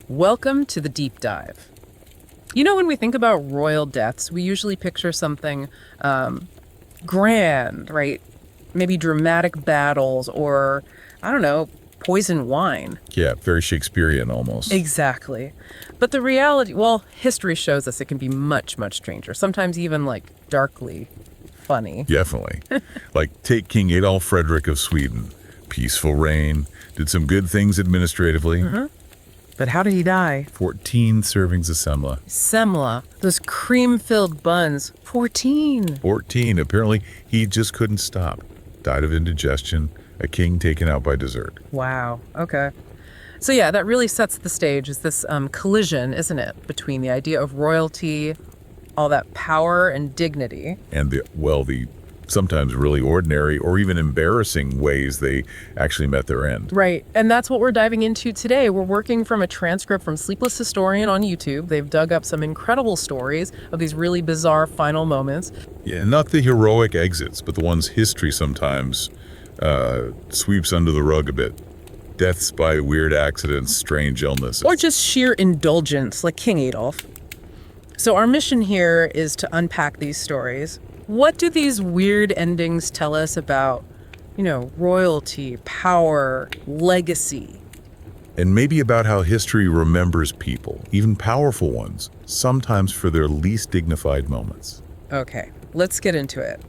Welcome to the deep dive. You know, when we think about royal deaths, we usually picture something grand, right? Maybe dramatic battles or, I don't know, poison wine. Yeah, very Shakespearean almost. Exactly. But the reality, well, history shows us it can be much, much stranger, sometimes even like darkly funny. Definitely. Like, take King Adolf Frederick of Sweden. Peaceful reign, did some good things administratively. But how did he die? 14 servings of semla. Semla, those cream-filled buns, 14. 14. Apparently, he just couldn't stop. Died of indigestion, a king taken out by dessert. Wow, okay. So yeah, that really sets the stage as this collision, isn't it, between the idea of royalty, all that power and dignity. And the sometimes really ordinary or even embarrassing ways they actually met their end. Right, and that's what we're diving into today. We're working from a transcript from Sleepless Historian on YouTube. They've dug up some incredible stories of these really bizarre final moments. Yeah, not the heroic exits, but the ones history sometimes sweeps under the rug a bit. Deaths by weird accidents, strange illnesses. Or just sheer indulgence, like King Adolf. So our mission here is to unpack these stories. What do these weird endings tell us about, royalty, power, legacy? And maybe about how history remembers people, even powerful ones, sometimes for their least dignified moments. Okay, let's get into it.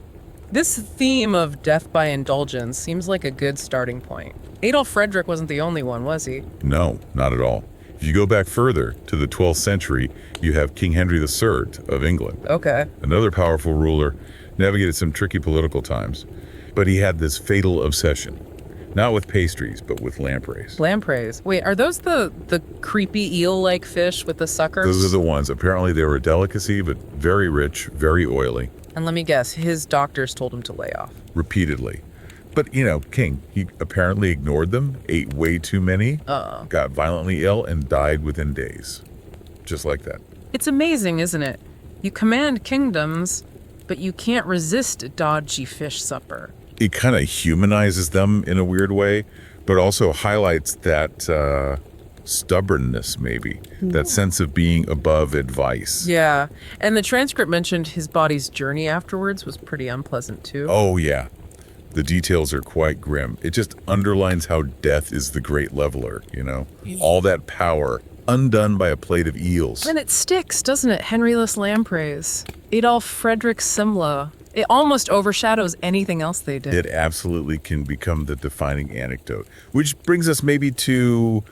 This theme of death by indulgence seems like a good starting point. Adolf Frederick wasn't the only one, was he? No, not at all. If you go back further to the 12th century, you have King Henry III of England. Okay. Another powerful ruler, navigated some tricky political times. But he had this fatal obsession, not with pastries, but with lampreys. Lampreys. Wait, are those the creepy eel-like fish with the suckers? Those are the ones. Apparently they were a delicacy, but very rich, very oily. And let me guess, his doctors told him to lay off. Repeatedly. But, King, he apparently ignored them, ate way too many, got violently ill, and died within days. Just like that. It's amazing, isn't it? You command kingdoms, but you can't resist a dodgy fish supper. It kind of humanizes them in a weird way, but also highlights that stubbornness, maybe, that sense of being above advice. Yeah, and the transcript mentioned his body's journey afterwards was pretty unpleasant, too. Oh, yeah. The details are quite grim. It just underlines how death is the great leveler, All that power, undone by a plate of eels. And it sticks, doesn't it? Henryless lampreys. Adolf Frederick Semla. It almost overshadows anything else they did. It absolutely can become the defining anecdote. Which brings us maybe to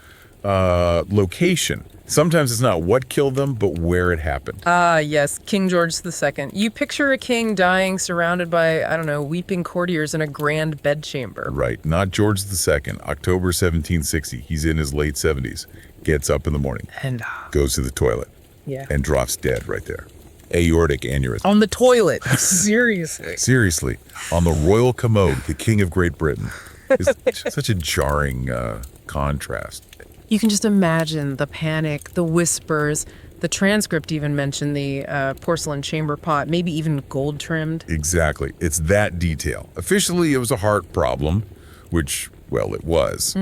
location. Sometimes it's not what killed them, but where it happened. Ah, yes, King George II. You picture a king dying surrounded by, weeping courtiers in a grand bedchamber. Right, not George II. October 1760. He's in his late 70s. Gets up in the morning. And goes to the toilet. Yeah. And drops dead right there. Aortic aneurysm. On the toilet. Seriously. Seriously. On the royal commode, the King of Great Britain. It's such a jarring contrast. You can just imagine the panic, the whispers. The transcript even mentioned the porcelain chamber pot, maybe even gold trimmed. Exactly. It's that detail. Officially, it was a heart problem, which, well, it was.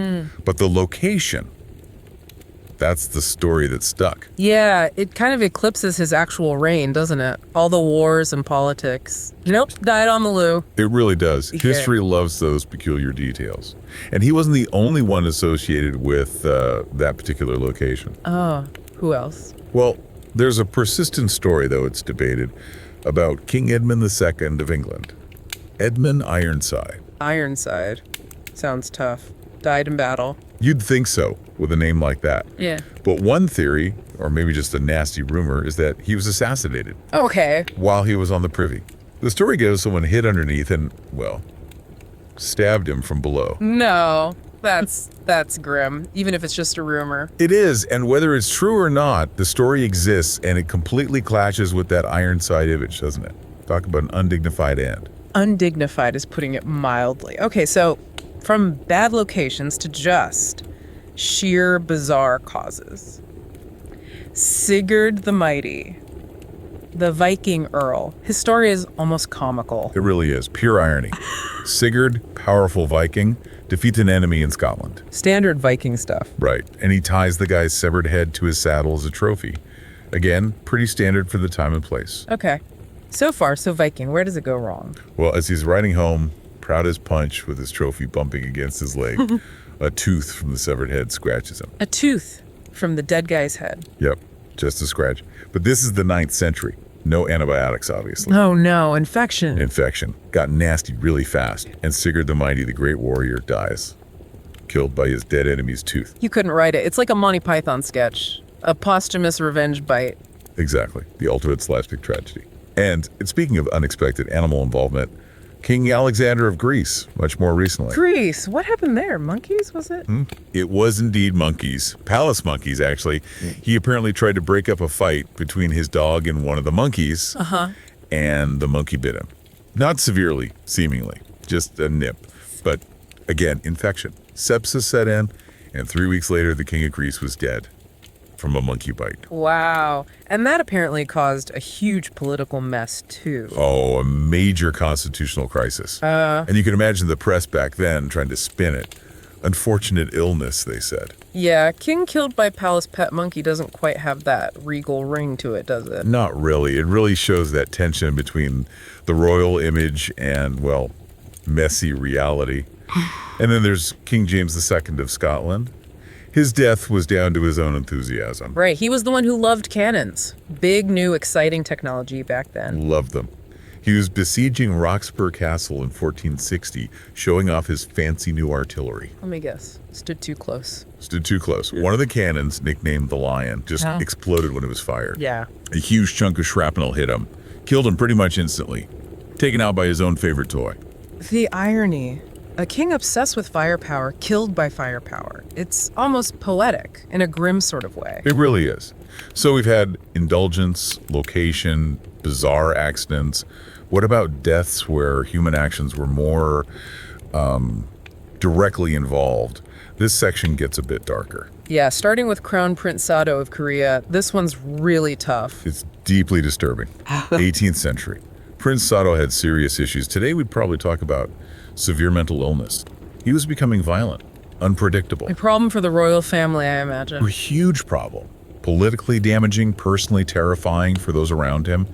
But the location, that's the story that stuck. Yeah, it kind of eclipses his actual reign, doesn't it? All the wars and politics. Nope, died on the loo. It really does. Yeah. History loves those peculiar details. And he wasn't the only one associated with that particular location. Oh, who else? Well, there's a persistent story, though it's debated, about King Edmund II of England. Edmund Ironside. Ironside. Sounds tough. Died in battle. You'd think so, with a name like that. Yeah. But one theory, or maybe just a nasty rumor, is that he was assassinated Okay. while he was on the privy. The story goes someone hid underneath and, well, stabbed him from below. No, that's grim, even if it's just a rumor. It is, and whether it's true or not, the story exists, and it completely clashes with that Ironside image, doesn't it? Talk about an undignified end. Undignified is putting it mildly. Okay, so from bad locations to just sheer bizarre causes. Sigurd the Mighty, the Viking Earl. His story is almost comical. It really is. Pure irony. Sigurd, powerful Viking, defeats an enemy in Scotland. Standard Viking stuff. Right, and he ties the guy's severed head to his saddle as a trophy. Again, pretty standard for the time and place. Okay. So far, so Viking. Where does it go wrong? Well, as he's riding home, proud as punch with his trophy bumping against his leg, a tooth from the severed head scratches him. A tooth from the dead guy's head. Yep, just a scratch. But this is the 9th century. No antibiotics, obviously. Oh no, infection. Infection. Got nasty really fast. And Sigurd the Mighty, the great warrior, dies. Killed by his dead enemy's tooth. You couldn't write it. It's like a Monty Python sketch. A posthumous revenge bite. Exactly. The ultimate slapstick tragedy. And speaking of unexpected animal involvement, King Alexander of Greece, much more recently. Greece. What happened there? Monkeys, was it? It was indeed monkeys. Palace monkeys, actually. He apparently tried to break up a fight between his dog and one of the monkeys. And the monkey bit him. Not severely, seemingly. Just a nip. But again, infection. Sepsis set in, and 3 weeks later, the king of Greece was dead from a monkey bite. Wow. And that apparently caused a huge political mess, too. Oh, a major constitutional crisis. And you can imagine the press back then trying to spin it. Unfortunate illness, they said. Yeah, king killed by palace pet monkey doesn't quite have that regal ring to it, does it? Not really. It really shows that tension between the royal image and, well, messy reality. And then there's King James II of Scotland. His death was down to his own enthusiasm. Right, he was the one who loved cannons. Big, new, exciting technology back then. Loved them. He was besieging Roxburgh Castle in 1460, showing off his fancy new artillery. Let me guess. Stood too close. Stood too close. One of the cannons, nicknamed the Lion, just exploded when it was fired. Yeah. A huge chunk of shrapnel hit him. Killed him pretty much instantly. Taken out by his own favorite toy. The irony. A king obsessed with firepower, killed by firepower. It's almost poetic, in a grim sort of way. It really is. So we've had indulgence, location, bizarre accidents. What about deaths where human actions were more directly involved? This section gets a bit darker. Yeah, starting with Crown Prince Sado of Korea, this one's really tough. It's deeply disturbing. 18th century. Prince Sado had serious issues. Today we'd probably talk about severe mental illness. He was becoming violent, unpredictable. A problem for the royal family, I imagine. A huge problem. Politically damaging, personally terrifying for those around him.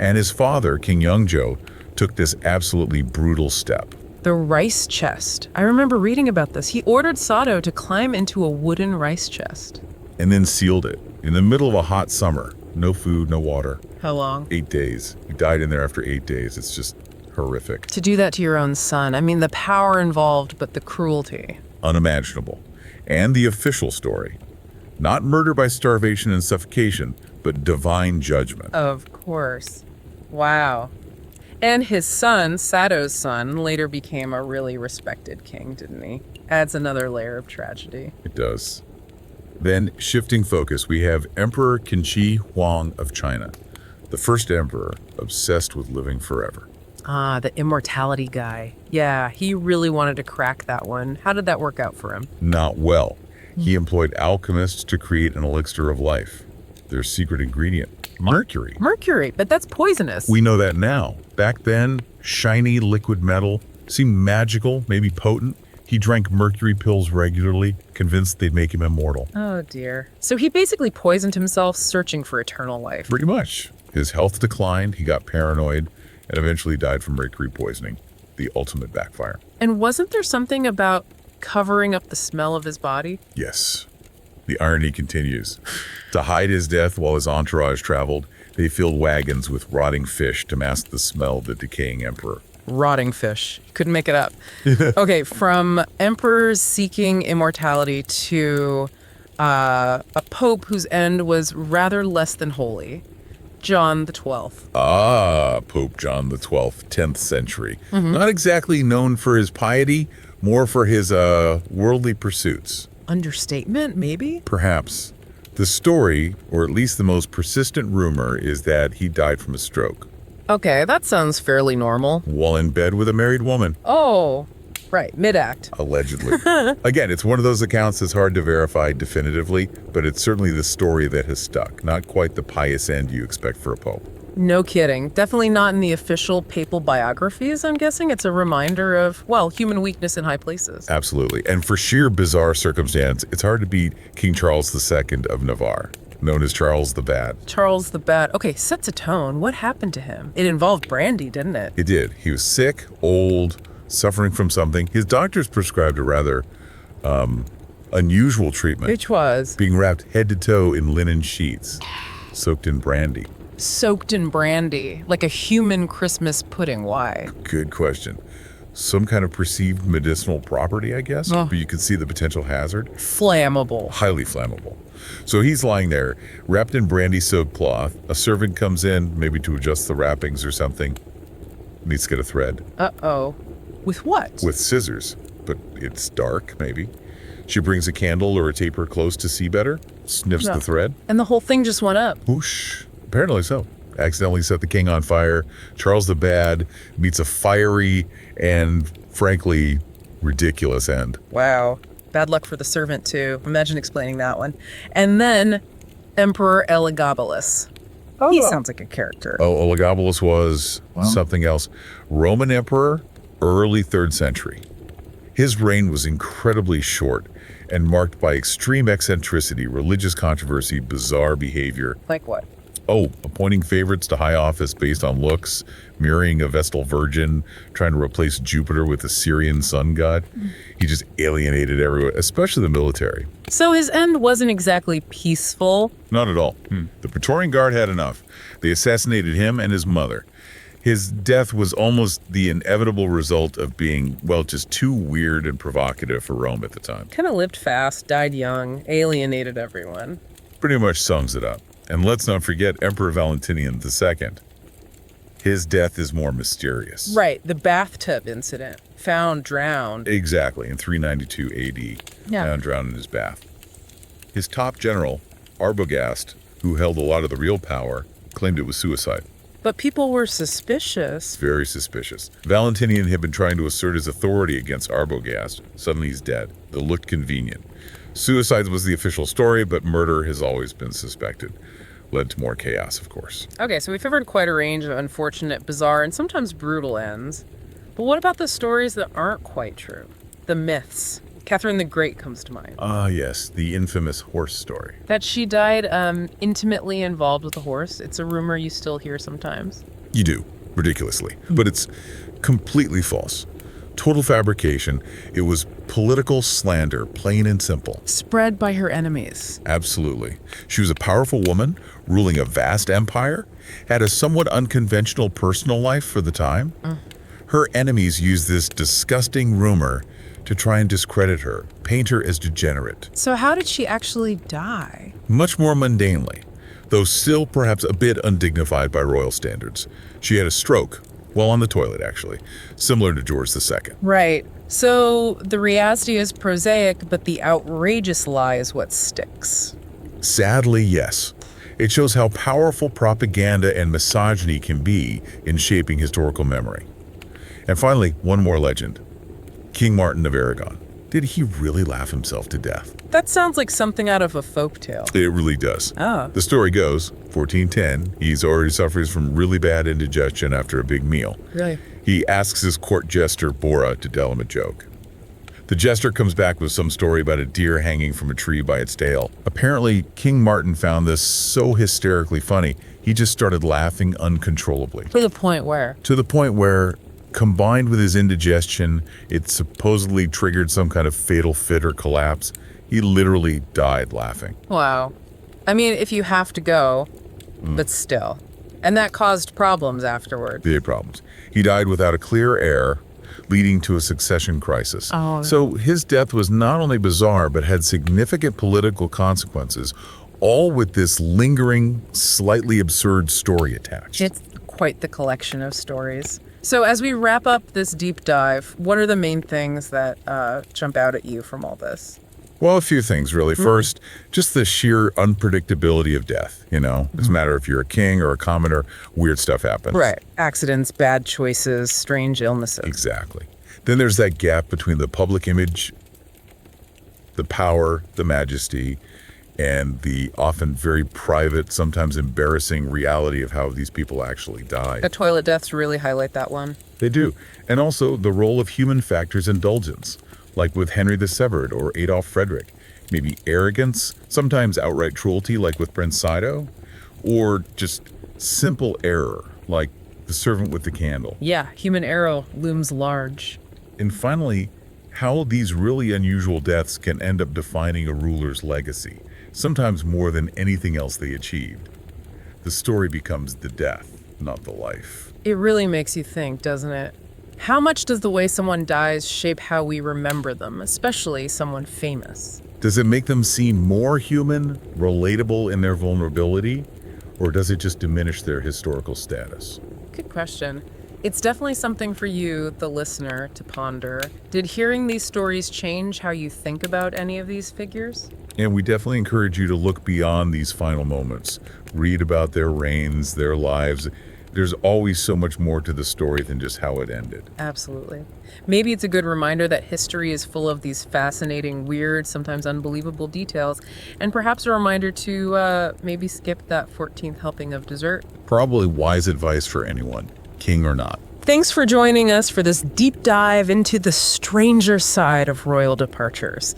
And his father, King Yeongjo, took this absolutely brutal step. The rice chest. I remember reading about this. He ordered Sado to climb into a wooden rice chest. And then sealed it in the middle of a hot summer. No food, no water. How long? 8 days. He died in there after 8 days. It's just horrific. To do that to your own son. I mean, the power involved, but the cruelty. Unimaginable. And the official story. Not murder by starvation and suffocation, but divine judgment. Of course. Wow. And his son, Sado's son, later became a really respected king, didn't he? Adds another layer of tragedy. It does. Then, shifting focus, we have Emperor Qinshi Huang of China, the first emperor obsessed with living forever. Ah, the immortality guy. Yeah, he really wanted to crack that one. How did that work out for him? Not well. He employed alchemists to create an elixir of life. Their secret ingredient, mercury. Mercury, but that's poisonous. We know that now. Back then, shiny liquid metal seemed magical, maybe potent. He drank mercury pills regularly, convinced they'd make him immortal. Oh dear. So he basically poisoned himself searching for eternal life. Pretty much. His health declined, he got paranoid, and eventually died from mercury poisoning, the ultimate backfire. And wasn't there something about covering up the smell of his body? Yes. The irony continues. To hide his death while his entourage traveled, they filled wagons with rotting fish to mask the smell of the decaying emperor. Rotting fish. Couldn't make it up. Okay, from emperors seeking immortality to a pope whose end was rather less than holy. John the 12th. Ah, Pope John the 12th, 10th century. Not exactly known for his piety, more for his worldly pursuits. Understatement, maybe? Perhaps. The story, or at least the most persistent rumor, is that he died from a stroke Okay, that sounds fairly normal. while in bed with a married woman, Oh, right, mid-act. allegedly. Again, it's one of those accounts that's hard to verify definitively, but it's certainly the story that has stuck. Not quite the pious end you expect for a pope. No kidding. Definitely not in the official papal biographies, I'm guessing. It's a reminder of, well, human weakness in high places. Absolutely. And for sheer bizarre circumstance, it's hard to beat King Charles II of Navarre, known as Charles the Bad. Charles the Bad. Okay, sets a tone. What happened to him? It involved brandy, didn't it? It did. He was sick, old, suffering from something. His doctors prescribed a rather unusual treatment, Which was being wrapped head to toe in linen sheets, soaked in brandy. soaked in brandy, like a human Christmas pudding. Why? Good question. Some kind of perceived medicinal property, I guess, Oh. but you can see the potential hazard. Flammable. Highly flammable. So he's lying there, wrapped in brandy-soaked cloth. A servant comes in, maybe to adjust the wrappings or something. Needs to get a thread Uh-oh. With what? with scissors, but it's dark, maybe. She brings a candle or a taper close to see better, sniffs Yeah. the thread. And the whole thing just went up. Whoosh. Apparently so. Accidentally set the king on fire. Charles the Bad meets a fiery and, frankly, ridiculous end. Wow. Bad luck for the servant, too. Imagine explaining that one. And then Emperor Elagabalus. He sounds like a character. Oh, Elagabalus was something else. Roman emperor, early 3rd century. His reign was incredibly short and marked by extreme eccentricity, religious controversy, bizarre behavior. Like what? Oh, appointing favorites to high office based on looks, marrying a Vestal virgin, trying to replace Jupiter with the Syrian sun god. He just alienated everyone, especially the military. So his end wasn't exactly peaceful. Not at all. The Praetorian Guard had enough. They assassinated him and his mother. His death was almost the inevitable result of being, well, just too weird and provocative for Rome at the time. Kind of lived fast, died young, alienated everyone. Pretty much sums it up. And let's not forget Emperor Valentinian II. His death is more mysterious. Right, the bathtub incident. Found drowned. Exactly, in 392 AD, Yeah. found drowned in his bath. His top general, Arbogast, who held a lot of the real power, claimed it was suicide. But people were suspicious. Very suspicious. Valentinian had been trying to assert his authority against Arbogast. Suddenly he's dead. It looked convenient. Suicide was the official story, but murder has always been suspected. Led to more chaos, of course. Okay, so we've covered quite a range of unfortunate, bizarre, and sometimes brutal ends. But what about the stories that aren't quite true? The myths. Catherine the Great comes to mind. Ah, yes, the infamous horse story. That she died intimately involved with a horse. It's a rumor you still hear sometimes. You do, ridiculously. But it's completely false. Total fabrication. It was political slander, plain and simple. Spread by her enemies. Absolutely. She was a powerful woman, ruling a vast empire, had a somewhat unconventional personal life for the time. Her enemies used this disgusting rumor to try and discredit her, paint her as degenerate. So how did she actually die? Much more mundanely, though still perhaps a bit undignified by royal standards. She had a stroke, while on the toilet actually, similar to George II. Right. So the reality is prosaic, but the outrageous lie is what sticks. Sadly, yes. It shows how powerful propaganda and misogyny can be in shaping historical memory. And finally, one more legend. King Martin of Aragon. Did he really laugh himself to death? That sounds like something out of a folktale. It really does. Oh. The story goes, 1410, he's already suffers from really bad indigestion after a big meal. Really? He asks his court jester, Bora, to tell him a joke. The jester comes back with some story about a deer hanging from a tree by its tail. Apparently, King Martin found this so hysterically funny, he just started laughing uncontrollably. To the point where? To the point where, combined with his indigestion, it supposedly triggered some kind of fatal fit or collapse. He literally died laughing. Wow. I mean, if you have to go, but still. And that caused problems afterward. Big problems. He died without a clear heir, leading to a succession crisis. Oh. So his death was not only bizarre, but had significant political consequences, all with this lingering, slightly absurd story attached. It's quite the collection of stories. So as we wrap up this deep dive, what are the main things that jump out at you from all this? Well, a few things, really. First, just the sheer unpredictability of death, you know? Doesn't matter if you're a king or a commoner, weird stuff happens. Right. Accidents, bad choices, strange illnesses. Exactly. Then there's that gap between the public image, the power, the majesty, and the often very private, sometimes embarrassing reality of how these people actually died. The toilet deaths really highlight that one. They do. And also the role of human factors indulgence, like with Henry the Severed or Adolf Frederick. Maybe arrogance, sometimes outright cruelty, like with Prince Sido, or just simple error, like the servant with the candle. Yeah, human error looms large. And finally, how these really unusual deaths can end up defining a ruler's legacy, sometimes more than anything else they achieved. The story becomes the death, not the life. It really makes you think, doesn't it? How much does the way someone dies shape how we remember them, especially someone famous? Does it make them seem more human, relatable in their vulnerability, or does it just diminish their historical status? Good question. It's definitely something for you, the listener, to ponder. Did hearing these stories change how you think about any of these figures? And we definitely encourage you to look beyond these final moments. Read about their reigns, their lives. There's always so much more to the story than just how it ended. Absolutely. Maybe it's a good reminder that history is full of these fascinating, weird, sometimes unbelievable details, and perhaps a reminder to maybe skip that 14th helping of dessert. Probably wise advice for anyone, king or not. Thanks for joining us for this deep dive into the stranger side of royal departures.